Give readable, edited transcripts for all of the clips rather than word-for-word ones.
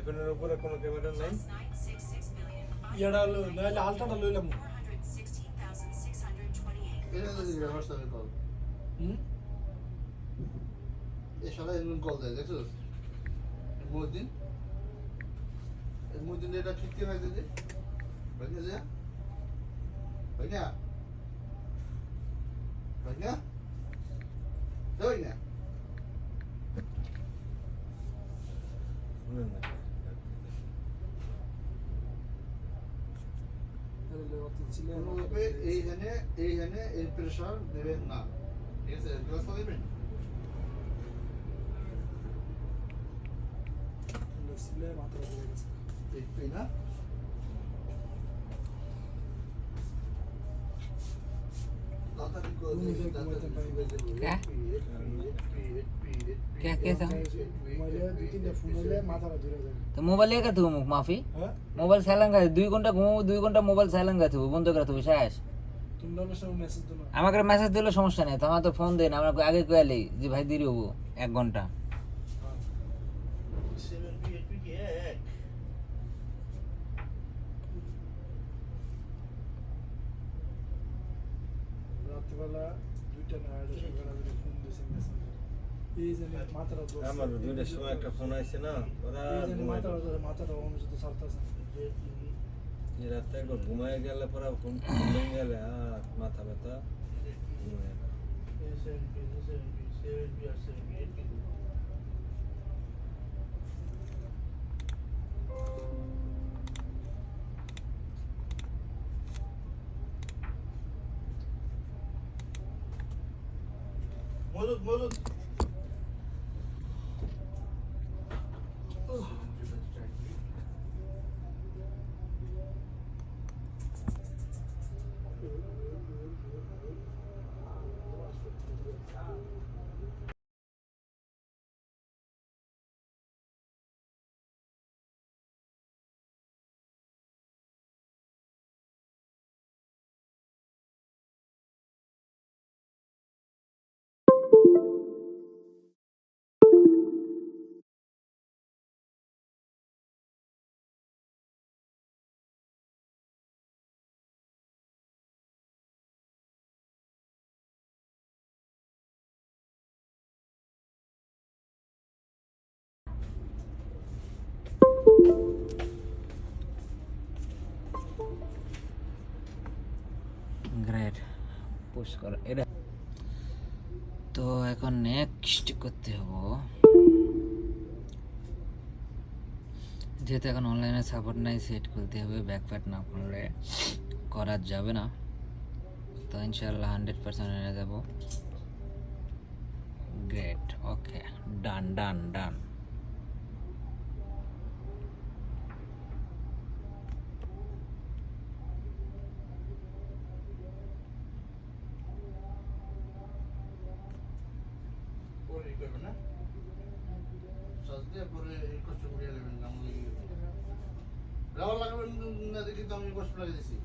আইফোনের উপরে কোনো ক্যামেরা নাই। ইয়াটা নাহলে আলট্রাটা লইলাম। এটা যদি ব্যবহার করে কল এ সবাই এমন কল দেয় দেখছো মুদিন মুদিন এটা ঠিক কি হয় দিদি ভাইয়া যা ভাইয়া ভাইয়া দই না শুনেন না। কোনোভাবে এইখানে এর প্রেশার দেবেন না ঠিক আছে গ্লাস দেবেন সিলে মাথা ধরে গেছে। একটু না क्या कैसा মোবাইলে দুই তিনটা ফোন হলে মাথাটা ধরে যাবে। তো মোবাইল একা থুব মুখ মাফি হ্যাঁ মোবাইল সাইলেন্ট করে 2 ঘন্টা ঘুমাবো 2 ঘন্টা মোবাইল সাইলেন্ট করে থুব বন্ধ করে থুব শেষ তুমি অনেক সময় মেসেজ দিও না। আমাকে মেসেজ দিলে সমস্যা নেই তোমার তো ফোন দেন আমরা আগে কইলি যে ভাই দেরি হবো 1 ঘন্টা রাত্রিবেলা দুইটা না আড়াইটা সকালে আমি ফোন দিয়েছি মেসেঞ্জার এই জানি মাথাটা ধরছে। আমার দুইটার সময় একটা ফোন আইছে না, ওরা এই জানি ঘুমায় মাথাটা ধরে মাথাটা অনুচিত ছাড়তেছে। এই রাতে একবার ঘুমায় গেলে পরে ফোন ভেঙে গেলে আর মাথা ব্যথা ঘুমায় না। মজুদ গ্রেট পুশ কর এটা তো এখন নেক্সট করতে হবে যেহেতু এখন অনলাইনে সাপোর্ট নাই সেট করতে হবে ব্যাকপ্যাট না করলে করা যাবে না তো ইনশাআল্লাহ 100% এনে যাব গ্রেট ওকে ডান ডান ডান পরে করবে না সাজতে পরে কষ্ট করে নেবেন না আমাদের রাবার লাগাবেন না দেখি তো আমি কষ্ট লাগিয়ে দিছি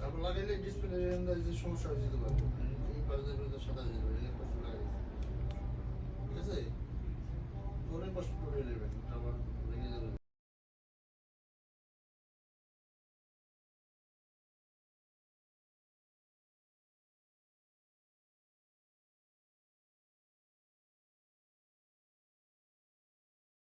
রাবার লাগাইলে ডিসপ্লে যে সমস্যা হয়ে যেতে পারে এই পাশে সাদা হয়ে যাবে এই কষ্ট লাগিয়ে দিছি ঠিক আছে পরে কষ্ট করে নেবেন রাবার